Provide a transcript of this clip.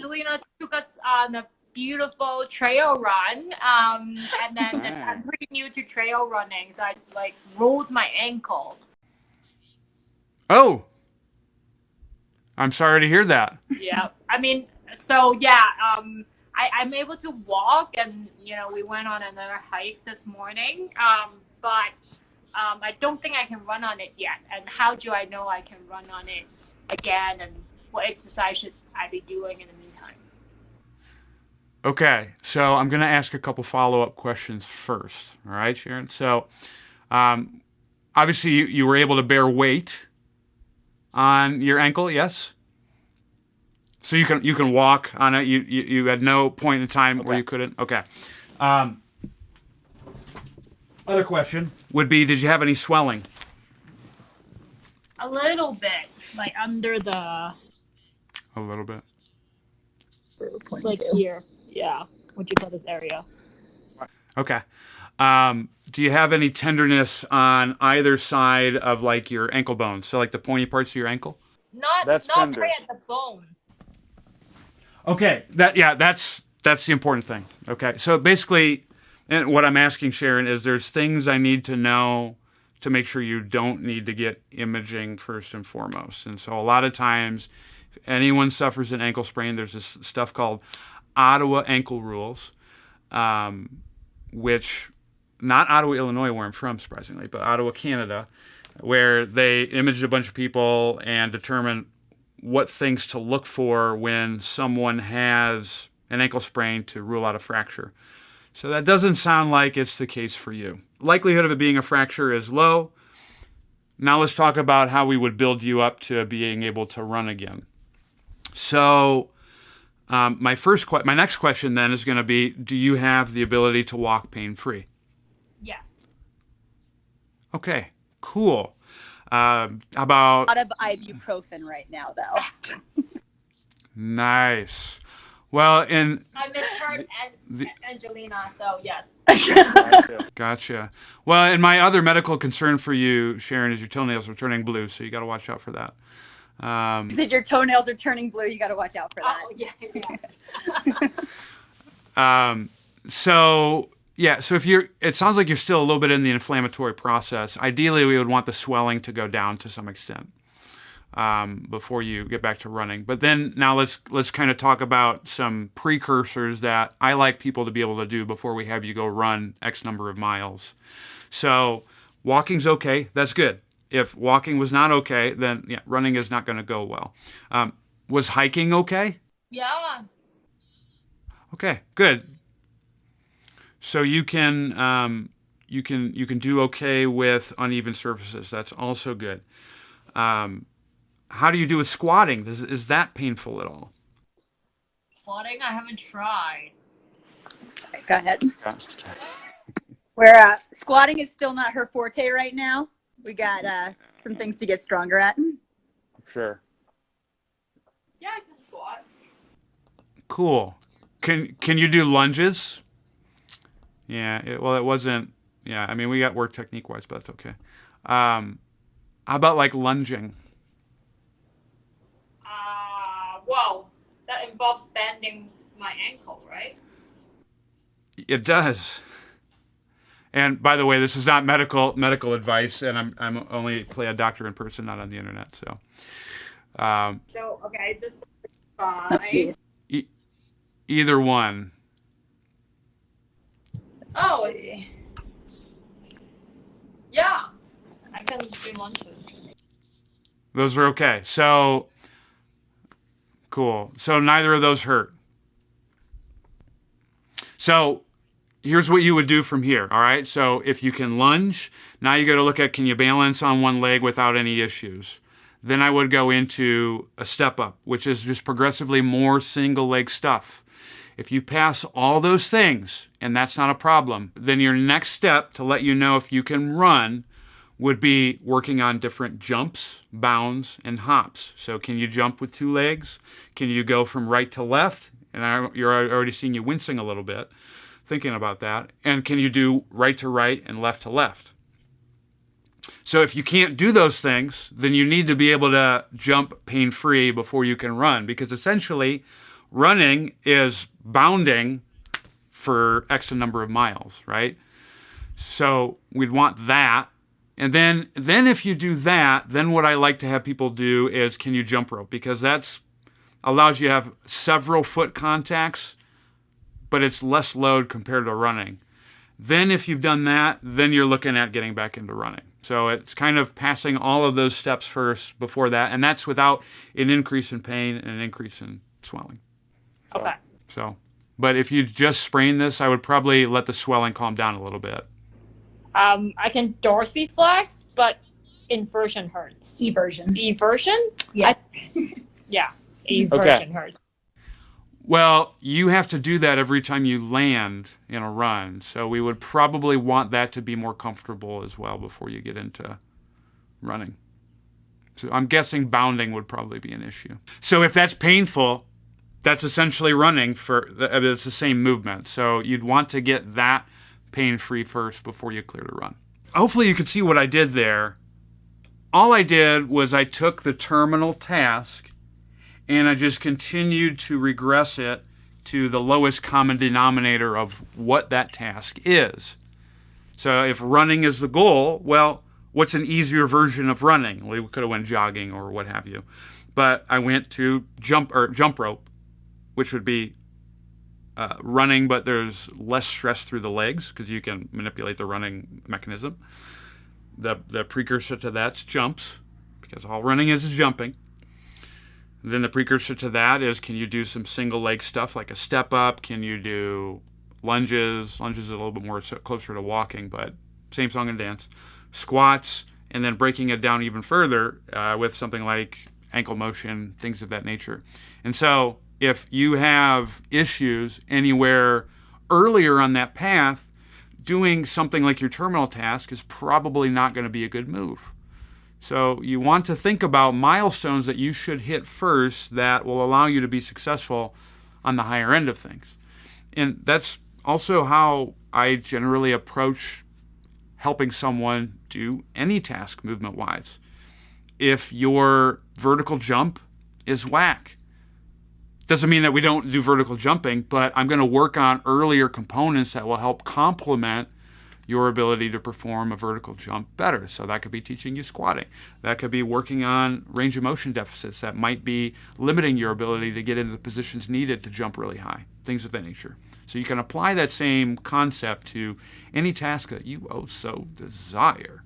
Angelina took us on a beautiful trail run. And then I'm pretty new to trail running, so I like rolled my ankle. Oh, I'm sorry to hear that. Yeah. I mean, so yeah, I'm able to walk, and we went on another hike this morning. But I don't think I can run on it yet. And how do I know I can run on it again? And what exercise should I be doing in the meantime? Okay, so I'm going to ask a couple follow-up questions first. All right, Sharon. So, obviously, you were able to bear weight on your ankle, yes? So you can walk on it. You had no point in time where you couldn't. Okay. Um, Other question would be, did you have any swelling? A little bit, like under the, A little bit. like here. Yeah. What do you call this area? Okay. Do you have any tenderness on either side of like your ankle bones? So like the pointy parts of your ankle? Not That's not tender. right at the bone. Okay. That's the important thing. Okay. So basically, and what I'm asking Sharon is there's things I need to know to make sure you don't need to get imaging first and foremost. And so a lot of times, if anyone suffers an ankle sprain, there's this stuff called Ottawa ankle rules, which, not Ottawa, Illinois, where I'm from, surprisingly, but Ottawa, Canada, where they imaged a bunch of people and determined what things to look for when someone has an ankle sprain to rule out a fracture. So that doesn't sound like it's the case for you. Likelihood of it being a fracture is low. Now let's talk about how we would build you up to being able to run again. So my next question then is going to be, do you have the ability to walk pain-free? Yes. Okay, cool. How about... A lot of ibuprofen right now, though. Nice. Well, and... I misheard Angelina, so yes. Gotcha. Well, and my other medical concern for you, Sharon, is your toenails are turning blue, so you got to watch out for that. You said your toenails are turning blue. You got to watch out for that. Oh, yeah. So if it sounds like you're still a little bit in the inflammatory process. Ideally, we would want the swelling to go down to some extent before you get back to running. But then now let's kind of talk about some precursors that I like people to be able to do before we have you go run X number of miles. So walking's okay. That's good. If walking was not okay, then yeah, running is not going to go well. Was hiking okay? Yeah. Okay, good. So you can do okay with uneven surfaces. That's also good. How do you do with squatting? Is that painful at all? Squatting, I haven't tried. Okay, go ahead. Where squatting is still not her forte right now. We got some things to get stronger at. Sure. Yeah, I can squat. Cool. Can you do lunges? Yeah. It wasn't. Yeah. I mean, we got work technique wise, but that's okay. How about like lunging? Well, that involves bending my ankle, right? It does. And by the way, this is not medical advice, and I'm only play a doctor in person, not on the internet. So. So okay, this is fine. Let's see. Either one. Oh, yeah. I can do lunges. Those are okay. So. Cool. So neither of those hurt. So here's what you would do from here, all right? So if you can lunge, now you got to look at, can you balance on one leg without any issues? Then I would go into a step up, which is just progressively more single leg stuff. If you pass all those things, and that's not a problem, then your next step to let you know if you can run would be working on different jumps, bounds, and hops. So can you jump with two legs? Can you go from right to left? And you're already seeing you wincing a little bit thinking about that. And can you do right to right and left to left? So if you can't do those things, then you need to be able to jump pain-free before you can run, because essentially Running is bounding for X number of miles, right? So we'd want that. And then if you do that, then what I like to have people do is, can you jump rope? Because that's allows you to have several foot contacts, but it's less load compared to running. Then if you've done that, then you're looking at getting back into running. So it's kind of passing all of those steps first before that, and that's without an increase in pain and an increase in swelling. Okay. So, but if you just sprain this, I would probably let the swelling calm down a little bit. I can dorsiflex, but inversion hurts. Eversion. Eversion? Yeah. Yeah. Eversion hurts. Well, you have to do that every time you land in a run. So we would probably want that to be more comfortable as well before you get into running. So I'm guessing bounding would probably be an issue. So if that's painful, that's essentially running it's the same movement. So you'd want to get that pain-free first before you clear to run. Hopefully you could see what I did there. All I did was I took the terminal task and I just continued to regress it to the lowest common denominator of what that task is. So if running is the goal, well, what's an easier version of running? We could have went jogging or what have you. But I went to jump rope, which would be running, but there's less stress through the legs because you can manipulate the running mechanism. The precursor to that's jumps, because all running is jumping. Then the precursor to that is, can you do some single leg stuff like a step up? Can you do lunges? Lunges are a little bit more closer to walking, but same song and dance. Squats, and then breaking it down even further with something like ankle motion, things of that nature. And so if you have issues anywhere earlier on that path, doing something like your terminal task is probably not going to be a good move. So you want to think about milestones that you should hit first that will allow you to be successful on the higher end of things. And that's also how I generally approach helping someone do any task movement-wise. If your vertical jump is whack, doesn't mean that we don't do vertical jumping, but I'm going to work on earlier components that will help complement your ability to perform a vertical jump better. So that could be teaching you squatting. That could be working on range of motion deficits that might be limiting your ability to get into the positions needed to jump really high, things of that nature. So you can apply that same concept to any task that you so desire.